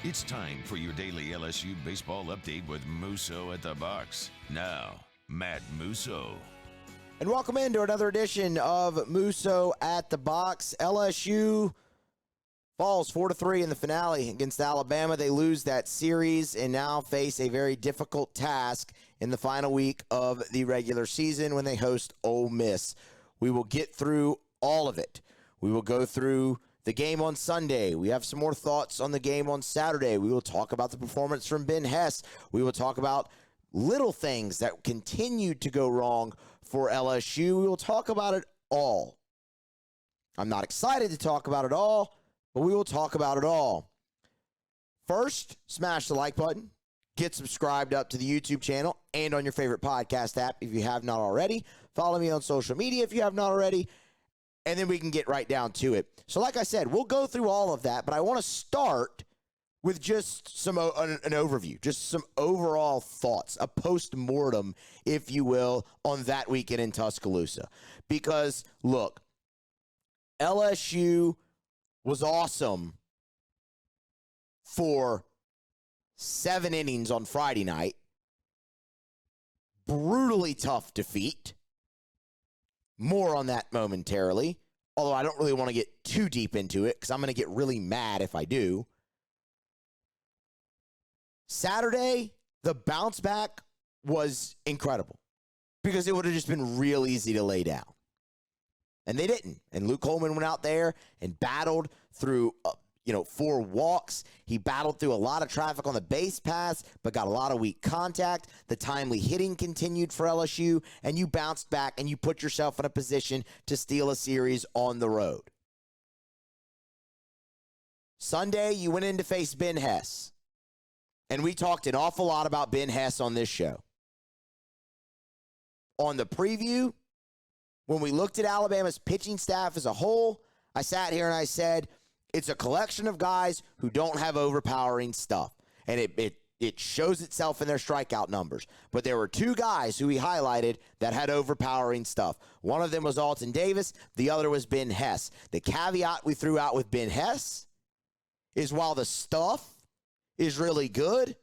It's time for your daily LSU baseball update with Musso at the box. Now, Matt Musso. And welcome into another edition of Musso at the box. LSU falls 4-3 in the finale against Alabama. They lose that series and now face a very difficult task in the final week of the regular season when they host Ole Miss. We will get through all of it. We will go through the game on Sunday. We have some more thoughts on the game on Saturday. We will talk about the performance from Ben Hess. We will talk about little things that continued to go wrong for LSU. We will talk about it all. I'm not excited to talk about it all, but we will talk about it all. First, smash the like button. Get subscribed up to the YouTube channel and on your favorite podcast app if you have not already. Follow me on social media if you have not already. And then we can get right down to it. So like I said, we'll go through all of that, but I want to start with just an overview, just some overall thoughts, a post-mortem, if you will, on that weekend in Tuscaloosa. Because, look, LSU was awesome for 7 innings on Friday night. Brutally tough defeat. More on that momentarily, although I don't really want to get too deep into it because I'm going to get really mad if I do. Saturday, the bounce back was incredible because it would have just been real easy to lay down. And they didn't. And Luke Coleman went out there and battled through 4 walks. He battled through a lot of traffic on the base paths, but got a lot of weak contact. The timely hitting continued for LSU, and you bounced back and you put yourself in a position to steal a series on the road. Sunday, you went in to face Ben Hess. And we talked an awful lot about Ben Hess on this show. On the preview, when we looked at Alabama's pitching staff as a whole, I sat here and I said, it's a collection of guys who don't have overpowering stuff. And it shows itself in their strikeout numbers. But there were 2 guys who he highlighted that had overpowering stuff. One of them was Alton Davis. The other was Ben Hess. The caveat we threw out with Ben Hess is while the stuff is really good,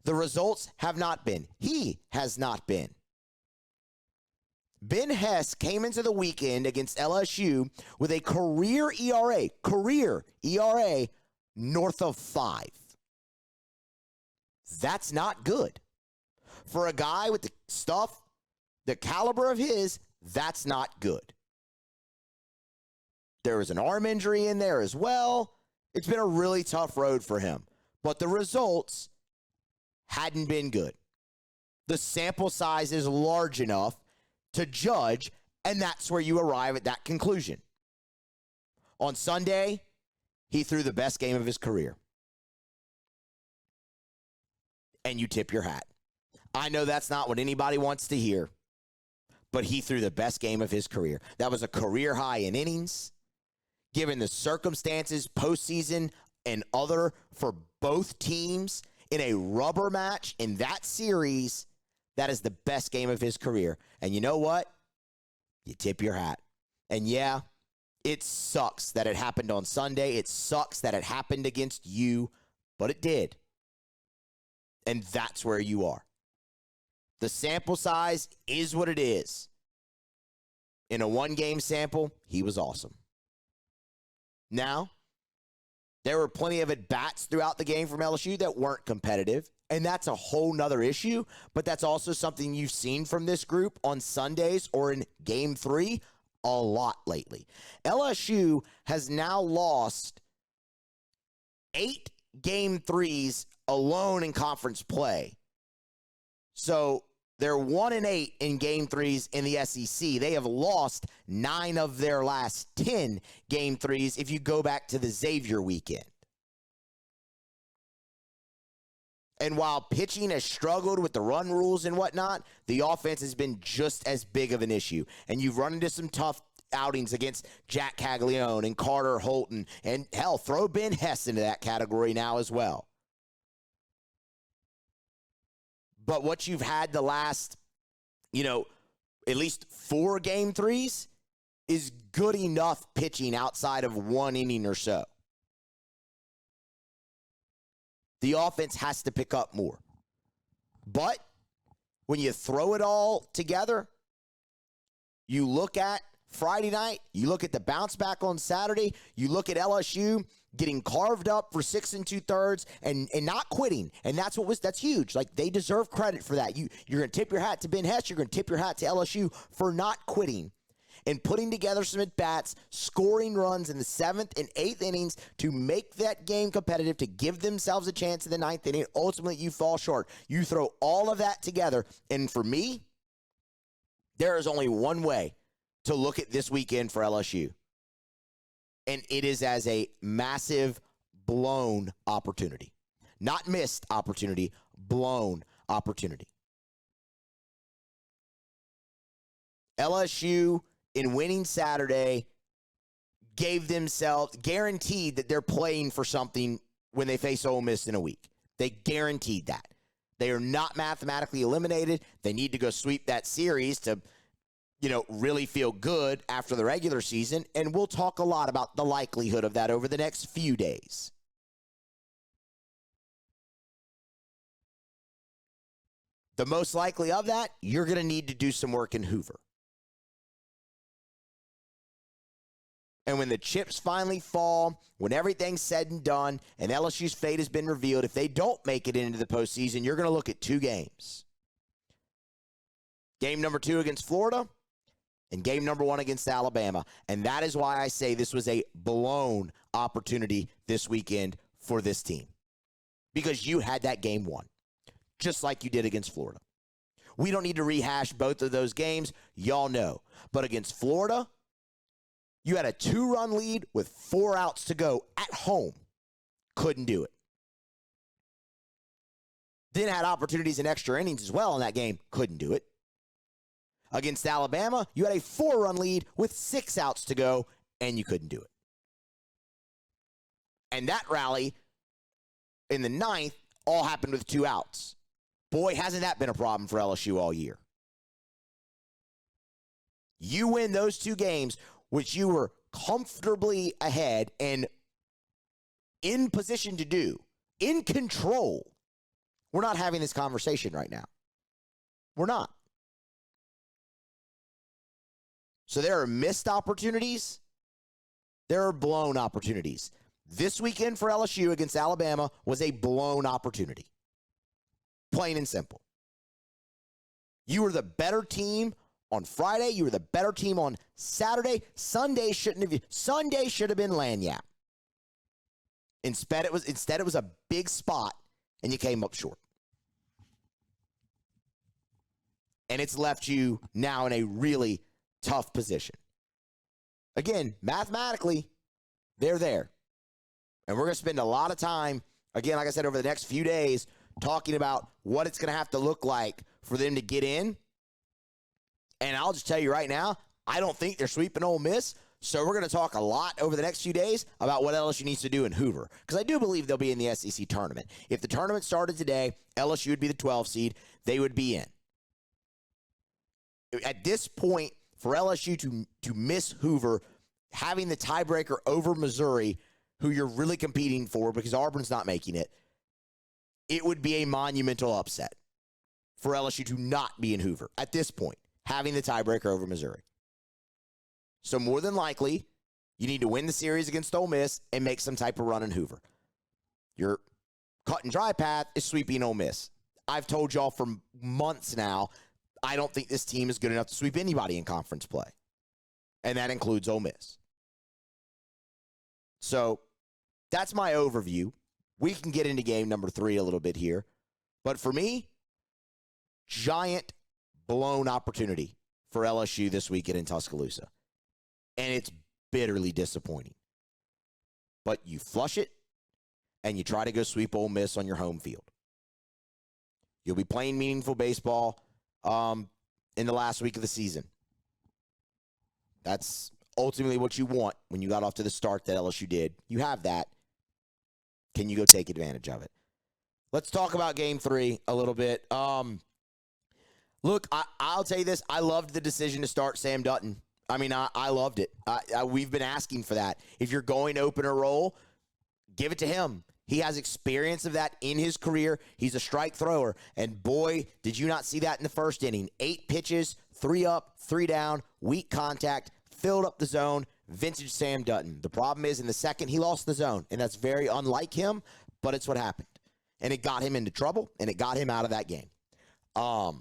the results have not been. He has not been. Ben Hess came into the weekend against LSU with a career ERA north of 5. That's not good. For a guy with the stuff, the caliber of his, that's not good. There was an arm injury in there as well. It's been a really tough road for him. But the results hadn't been good. The sample size is large enough to judge, and that's where you arrive at that conclusion. On Sunday, he threw the best game of his career. And you tip your hat. I know that's not what anybody wants to hear, but he threw the best game of his career. That was a career high in innings. Given the circumstances, postseason and other for both teams in a rubber match in that series, that is the best game of his career. And you know what? You tip your hat. And yeah, it sucks that it happened on Sunday. It sucks that it happened against you, but it did. And that's where you are. The sample size is what it is. In a 1-game sample, he was awesome. Now, there were plenty of at-bats throughout the game from LSU that weren't competitive, and that's a whole nother issue, but that's also something you've seen from this group on Sundays or in Game 3 a lot lately. LSU has now lost 8 Game 3s alone in conference play. So they're 1-8 in Game 3s in the SEC. They have lost 9 of their last 10 Game 3s if you go back to the Xavier weekend. And while pitching has struggled with the run rules and whatnot, the offense has been just as big of an issue. And you've run into some tough outings against Jack Caglione and Carter Holton. And hell, throw Ben Hess into that category now as well. But what you've had the last, at least 4 Game 3s is good enough pitching outside of 1 inning or so. The offense has to pick up more. But when you throw it all together, you look at Friday night, you look at the bounce back on Saturday, you look at LSU getting carved up for 6 2/3 and not quitting. And that's huge. Like, they deserve credit for that. You're going to tip your hat to Ben Hess. You're going to tip your hat to LSU for not quitting and putting together some at-bats, scoring runs in the 7th and 8th innings to make that game competitive, to give themselves a chance in the 9th inning. Ultimately, you fall short. You throw all of that together. And for me, there is only one way to look at this weekend for LSU. And it is as a massive, blown opportunity. Not missed opportunity, blown opportunity. LSU, in winning Saturday, guaranteed that they're playing for something when they face Ole Miss in a week. They guaranteed that. They are not mathematically eliminated. They need to go sweep that series to, really feel good after the regular season. And we'll talk a lot about the likelihood of that over the next few days. The most likely of that, you're going to need to do some work in Hoover. And when the chips finally fall, when everything's said and done, and LSU's fate has been revealed, if they don't make it into the postseason, you're going to look at 2 games. Game number 2 against Florida, and game number 1 against Alabama. And that is why I say this was a blown opportunity this weekend for this team. Because you had that game won, just like you did against Florida. We don't need to rehash both of those games. Y'all know. But against Florida, you had a 2-run lead with 4 outs to go at home. Couldn't do it. Then had opportunities in extra innings as well in that game. Couldn't do it. Against Alabama, you had a 4-run lead with 6 outs to go, and you couldn't do it. And that rally in the 9th all happened with 2 outs. Boy, hasn't that been a problem for LSU all year. You win those 2 games, which you were comfortably ahead and in position to do, in control. We're not having this conversation right now. We're not. So there are missed opportunities. There are blown opportunities. This weekend for LSU against Alabama was a blown opportunity. Plain and simple. You were the better team on Friday. You were the better team on Saturday. Sunday should have been lagniappe. Instead, it was a big spot, and you came up short. And it's left you now in a really tough position. Again, mathematically, they're there. And we're going to spend a lot of time, again, like I said, over the next few days, talking about what it's going to have to look like for them to get in. And I'll just tell you right now, I don't think they're sweeping Ole Miss. So we're going to talk a lot over the next few days about what LSU needs to do in Hoover. Because I do believe they'll be in the SEC tournament. If the tournament started today, LSU would be the 12 seed. They would be in. At this point, for LSU to miss Hoover, having the tiebreaker over Missouri, who you're really competing for because Auburn's not making it, it would be a monumental upset for LSU to not be in Hoover at this point, having the tiebreaker over Missouri. So more than likely, you need to win the series against Ole Miss and make some type of run in Hoover. Your cut and dry path is sweeping Ole Miss. I've told y'all for months now, I don't think this team is good enough to sweep anybody in conference play. And that includes Ole Miss. So that's my overview. We can get into game number 3 a little bit here. But for me, giant blown opportunity for LSU this weekend in Tuscaloosa. And it's bitterly disappointing. But you flush it, and you try to go sweep Ole Miss on your home field. You'll be playing meaningful baseball in the last week of the season. That's ultimately what you want when you got off to the start that LSU did. You have that. Can you go take advantage of it? Let's talk about game 3 a little bit. Look, I'll tell you this. I loved the decision to start Sam Dutton. I mean, I loved it. We've been asking for that. If you're going to open a role, give it to him. He has experience of that in his career. He's a strike thrower. And boy, did you not see that in the first inning. 8 pitches, 3 up, 3 down, weak contact, filled up the zone, vintage Sam Dutton. The problem is in the second, he lost the zone. And that's very unlike him, but it's what happened. And it got him into trouble, and it got him out of that game. I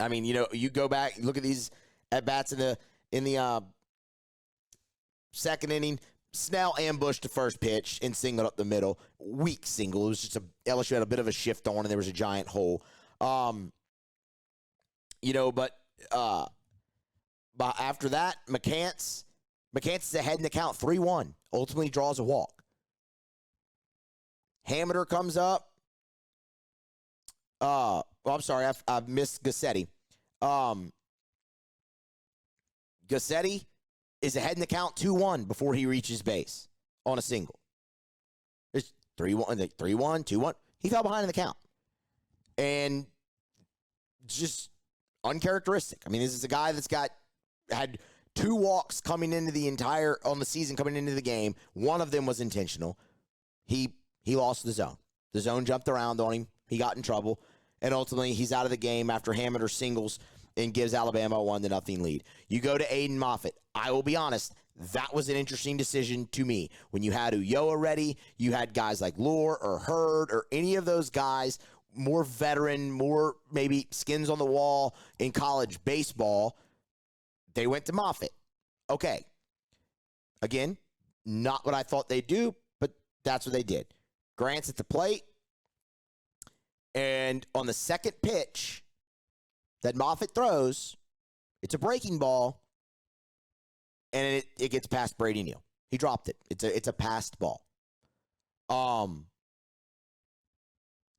mean, you go back, look at these at-bats in the second inning. Snell ambushed the first pitch and singled up the middle. Weak single. It was just LSU had a bit of a shift on, and there was a giant hole. But after that, McCants is ahead in the count 3-1. Ultimately draws a walk. Hamiter comes up. I'm sorry, I missed Gussetti. Gussetti is ahead in the count 2-1 before he reaches base on a single. It's 3-1, 3-1, 2-1. He fell behind in the count. And just uncharacteristic. I mean, this is a guy that's had 2 walks coming into on the season coming into the game. One of them was intentional. He lost the zone. The zone jumped around on him. He got in trouble. And ultimately, he's out of the game after Hamiter singles and gives Alabama a 1-0 lead. You go to Aiden Moffitt. I will be honest, that was an interesting decision to me. When you had Ulloa ready, you had guys like Lure or Hurd or any of those guys, more veteran, more maybe skins on the wall in college baseball. They went to Moffitt. Okay. Again, not what I thought they'd do, but that's what they did. Grant's at the plate. And on the second pitch that Moffitt throws, it's a breaking ball, and it gets past Brady Neal. He dropped it. It's a passed ball.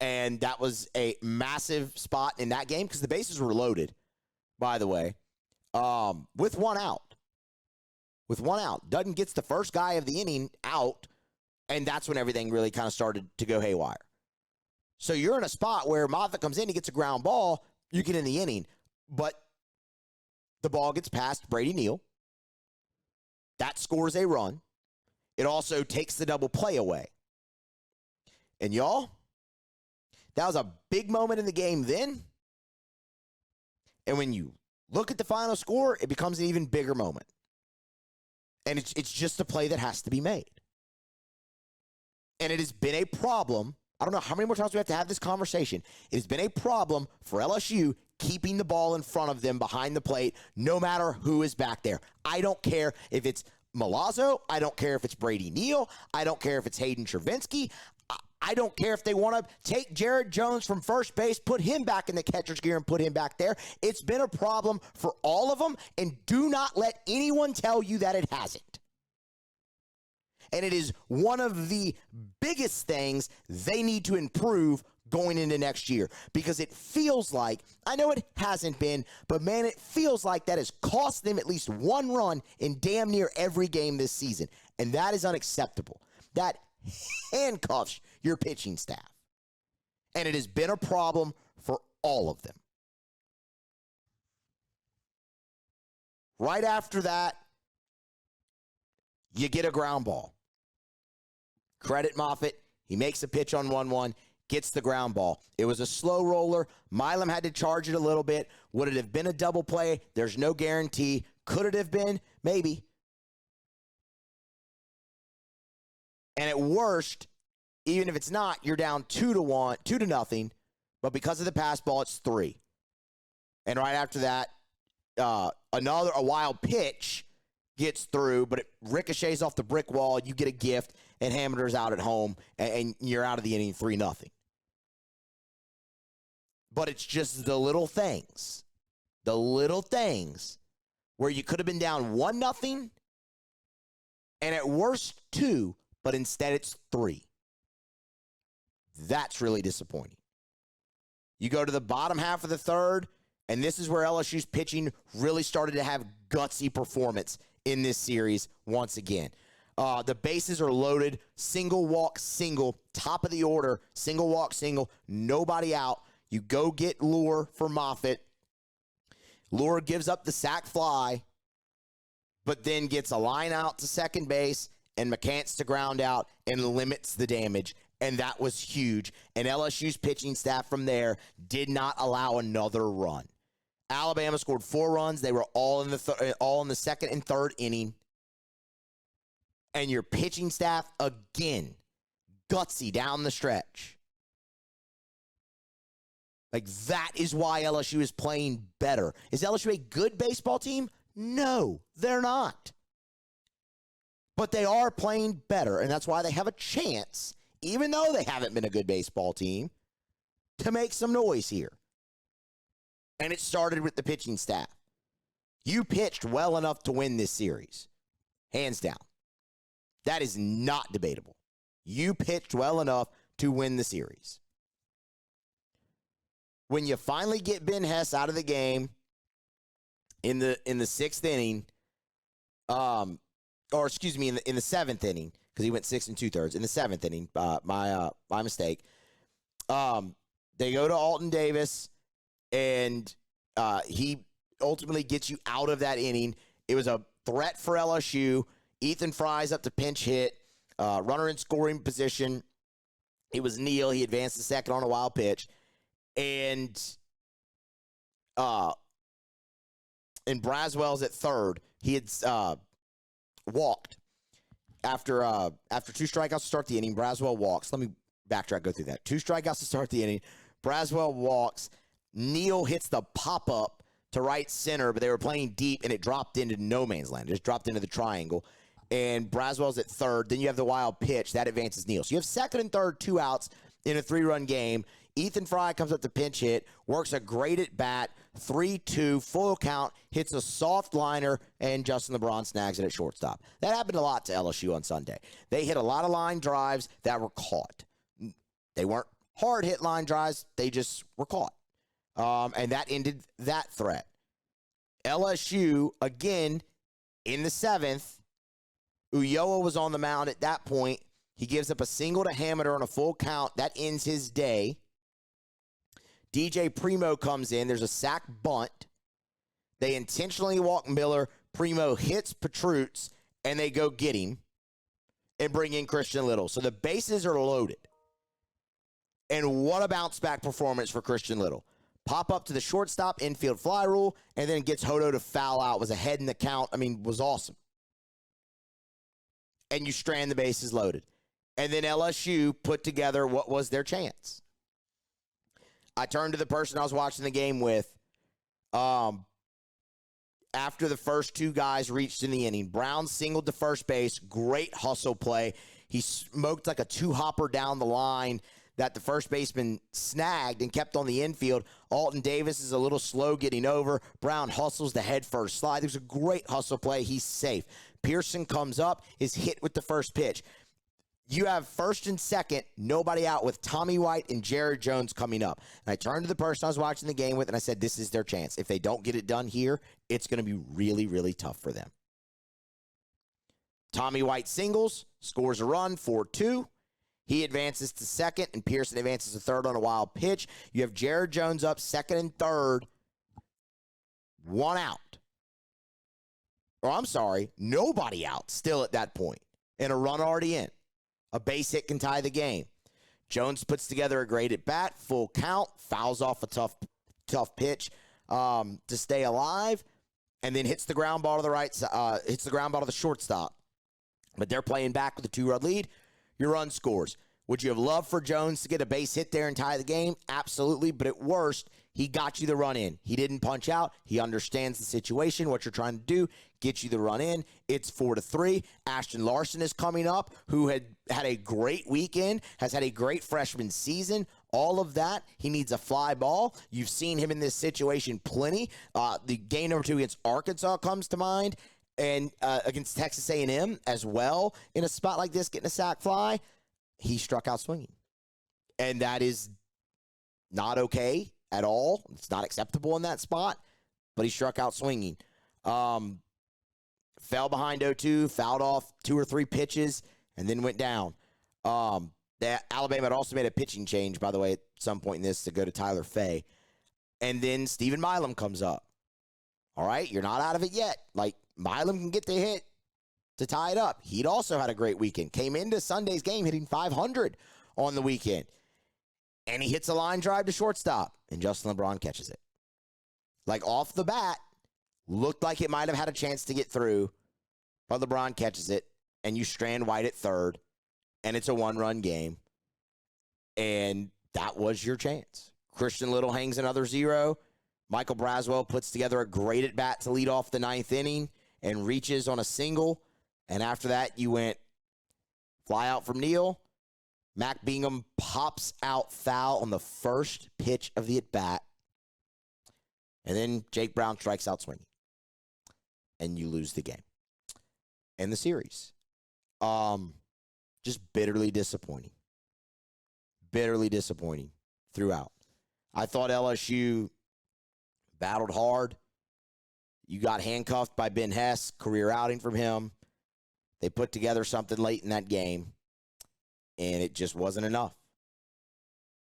And that was a massive spot in that game because the bases were loaded, by the way, with 1 out. With 1 out. Dutton gets the first guy of the inning out, and that's when everything really kind of started to go haywire. So you're in a spot where Moffitt comes in, he gets a ground ball, you get in the inning, but the ball gets past Brady Neal. That scores a run. It also takes the double play away. And y'all, that was a big moment in the game then. And when you look at the final score, it becomes an even bigger moment. And it's just a play that has to be made. And it has been a problem. I don't know how many more times we have to have this conversation. It has been a problem for LSU keeping the ball in front of them behind the plate, no matter who is back there. I don't care if it's Milazzo. I don't care if it's Brady Neal. I don't care if it's Hayden Chervinsky. I don't care if they want to take Jared Jones from first base, put him back in the catcher's gear and put him back there. It's been a problem for all of them, and do not let anyone tell you that it hasn't. And it is one of the biggest things they need to improve going into next year, because it feels like, I know it hasn't been, but man, it feels like that has cost them at least 1 run in damn near every game this season. And that is unacceptable. That handcuffs your pitching staff. And it has been a problem for all of them. Right after that, you get a ground ball. Credit Moffitt. He makes a pitch on 1-1, gets the ground ball. It was a slow roller. Milam had to charge it a little bit. Would it have been a double play? There's no guarantee. Could it have been? Maybe. And at worst, even if it's not, you're down 2-0. But because of the pass ball, it's 3. And right after that, a wild pitch gets through, but it ricochets off the brick wall. You get a gift, and Hamiter's out at home, and you're out of the inning 3-0. But it's just the little things where you could have been down 1-0, and at worst 2, but instead it's 3. That's really disappointing. You go to the bottom half of the third, and this is where LSU's pitching really started to have gutsy performance in this series once again. The bases are loaded, single walk, single, top of the order, single walk, single, nobody out. You go get Lure for Moffitt. Lure gives up the sac fly, but then gets a line out to second base and McCants to ground out and limits the damage. And that was huge. And LSU's pitching staff from there did not allow another run. Alabama scored 4 runs. They were all in the second and third inning. And your pitching staff, again, gutsy down the stretch. Like, that is why LSU is playing better. Is LSU a good baseball team? No, they're not. But they are playing better, and that's why they have a chance, even though they haven't been a good baseball team, to make some noise here. And it started with the pitching staff. You pitched well enough to win this series. Hands down. That is not debatable. You pitched well enough to win the series. When you finally get Ben Hess out of the game in the 6th inning, in the 7th inning, because he went 6 2/3 in the 7th inning. My mistake. They go to Alton Davis, and he ultimately gets you out of that inning. It was a threat for LSU. Ethan Fry's up to pinch hit, runner in scoring position. It was Neal. He advanced to second on a wild pitch, and Braswell's at third. He had walked after 2 strikeouts to start the inning. Braswell walks. Let me backtrack, go through that. 2 strikeouts to start the inning. Braswell walks. Neal hits the pop-up to right center, but they were playing deep, and it dropped into no man's land. It just dropped into the triangle. And Braswell's at third. Then you have the wild pitch. That advances Neal. So you have second and third, 2 outs in a 3-run game. Ethan Fry comes up to pinch hit, works a great at bat, 3-2, full count, hits a soft liner, and Justin LeBron snags it at shortstop. That happened a lot to LSU on Sunday. They hit a lot of line drives that were caught. They weren't hard hit line drives, they just were caught. And that ended that threat. LSU, again, in the 7th, Ulloa was on the mound at that point. He gives up a single to Hamiter on a full count. That ends his day. DJ Primo comes in. There's a sack bunt. They intentionally walk Miller. Primo hits Petrutz, and they go get him and bring in Christian Little. So the bases are loaded. And what a bounce-back performance for Christian Little. Pop up to the shortstop, infield fly rule, and then gets Hodo to foul out. Was ahead in the count. I mean, was awesome. And you strand the bases loaded. And then LSU put together what was their chance. I turned to the person I was watching the game with after the first 2 guys reached in the inning. Brown singled to first base. Great hustle play. He smoked like a 2-hopper down the line that the first baseman snagged and kept on the infield. Alton Davis is a little slow getting over. Brown hustles the head first slide. There's a great hustle play. He's safe. Pearson comes up, is hit with the first pitch. You have first and second, nobody out, with Tommy White and Jared Jones coming up. And I turned to the person I was watching the game with, and I said, this is their chance. If they don't get it done here, it's going to be really, really tough for them. Tommy White singles, scores a run, 4-2. He advances to second, and Pearson advances to third on a wild pitch. You have Jared Jones up second and third, 1 out. Or I'm sorry, nobody out still at that point, and a run already in. A base hit can tie the game. Jones puts together a great at bat, full count, fouls off a tough pitch to stay alive, and then hits the ground ball to the right, hits the ground ball to the shortstop. But they're playing back with a 2-run lead. Your run scores. Would you have loved for Jones to get a base hit there and tie the game? Absolutely, but at worst, he got you the run in. He didn't punch out. He understands the situation, what you're trying to do, get you the run in. It's 4-3. Ashton Larson is coming up, who had a great weekend, has had a great freshman season. All of that, he needs a fly ball. You've seen him in this situation plenty. The game number 2 against Arkansas comes to mind, and against Texas A&M as well. In a spot like this, getting a sac fly, he struck out swinging. And that is not okay at all. It's not acceptable in that spot, but he struck out swinging. Fell behind 0-2, fouled off 2 or 3 pitches, and then went down. Alabama had also made a pitching change, by the way, at some point in this to go to Tyler Fay. And then Stephen Milam comes up. All right, you're not out of it yet. Like, Milam can get the hit. to tie it up. He'd also had a great weekend. Came into Sunday's game hitting 500 on the weekend. And he hits a line drive to shortstop, and Justin LeBron catches it. Like off the bat, looked like it might have had a chance to get through, but LeBron catches it, and you strand White at third, and it's a one-run game. And that was your chance. Christian Little hangs another 0. Michael Braswell puts together a great at-bat to lead off the 9th inning and reaches on a single. And after that, you went fly out from Neal. Mac Bingham pops out foul on the first pitch of the at-bat. And then Jake Brown strikes out swinging. And you lose the game. And the series. Just bitterly disappointing. Bitterly disappointing throughout. I thought LSU battled hard. You got handcuffed by Ben Hess, career outing from him. They put together something late in that game, and it just wasn't enough.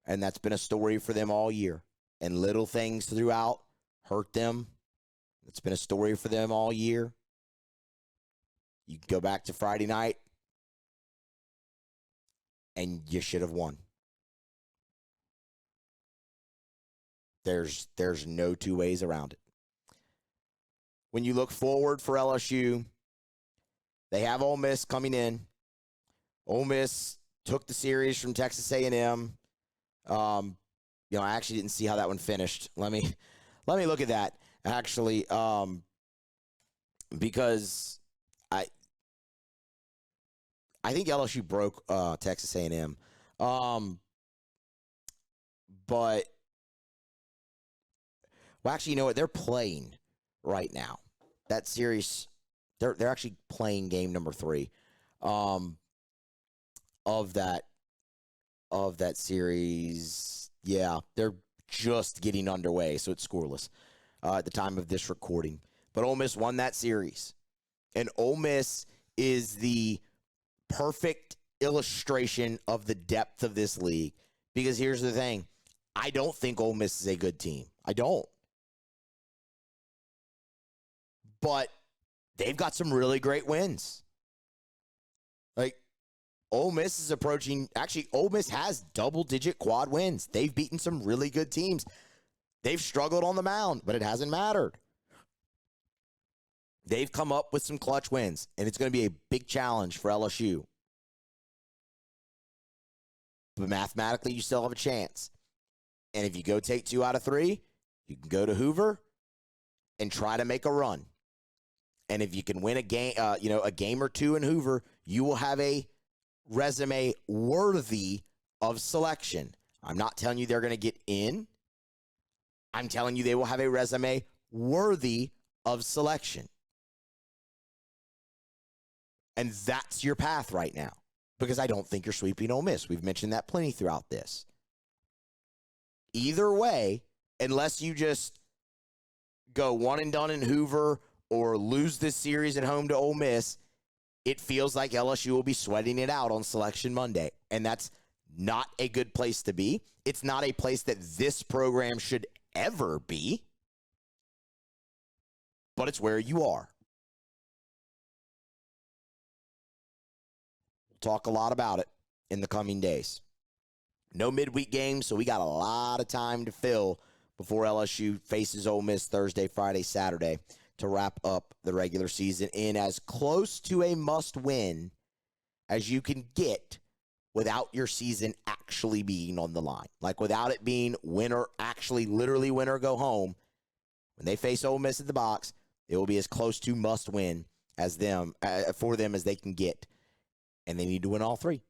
And that's been a story for them all year. And little things throughout hurt them. It's been a story for them all year. You go back to Friday night, and you should have won. There's no two ways around it. When you look forward for LSU, they have Ole Miss coming in. Ole Miss took the series from Texas A&M. I actually didn't see how that one finished. Let me look at that actually, because I think LSU broke Texas A&M, but. Well, actually, you know what? They're playing right now. That series, they're actually playing game number 3 of that series. Yeah, they're just getting underway, so it's scoreless at the time of this recording. But Ole Miss won that series. And Ole Miss is the perfect illustration of the depth of this league. Because here's the thing. I don't think Ole Miss is a good team. I don't. But they've got some really great wins. Like, Ole Miss is approaching, actually, Ole Miss has double-digit quad wins. They've beaten some really good teams. They've struggled on the mound, but it hasn't mattered. They've come up with some clutch wins, and it's going to be a big challenge for LSU. But mathematically, you still have a chance. And if you go take 2 out of 3, you can go to Hoover and try to make a run. And if you can win a game, a game or 2 in Hoover, you will have a resume worthy of selection. I'm not telling you they're going to get in. I'm telling you they will have a resume worthy of selection. And that's your path right now. Because I don't think you're sweeping Ole Miss. We've mentioned that plenty throughout this. Either way, unless you just go one and done in Hoover or lose this series at home to Ole Miss, it feels like LSU will be sweating it out on Selection Monday. And that's not a good place to be. It's not a place that this program should ever be. But it's where you are. We'll talk a lot about it in the coming days. No midweek games, so we got a lot of time to fill before LSU faces Ole Miss Thursday, Friday, Saturday to wrap up the regular season in as close to a must-win as you can get without your season actually being on the line. Like without it being literally win or go home. When they face Ole Miss at the box, it will be as close to must-win for them as they can get. And they need to win all 3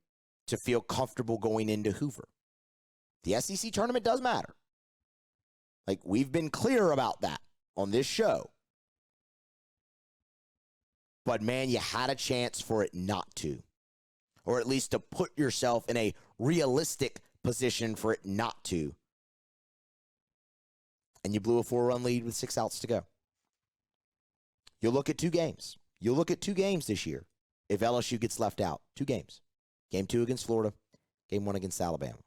to feel comfortable going into Hoover. The SEC tournament does matter. Like, we've been clear about that on this show. But, man, you had a chance for it not to. Or at least to put yourself in a realistic position for it not to. And you blew a 4-run lead with 6 outs to go. You'll look at 2 games. You'll look at 2 games this year if LSU gets left out. 2 games. Game 2 against Florida. Game 1 against Alabama.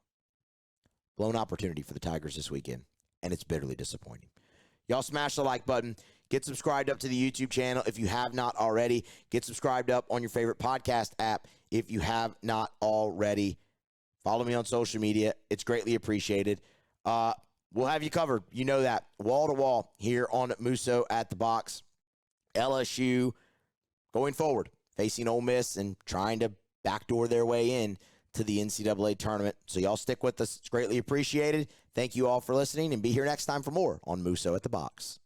Blown opportunity for the Tigers this weekend. And it's bitterly disappointing. Y'all smash the like button. Get subscribed up to the YouTube channel if you have not already. Get subscribed up on your favorite podcast app if you have not already. Follow me on social media. It's greatly appreciated. We'll have you covered. You know that. Wall to wall here on Musso at the Box. LSU going forward, facing Ole Miss and trying to backdoor their way in to the NCAA tournament. So y'all stick with us. It's greatly appreciated. Thank you all for listening, and be here next time for more on Musso at the Box.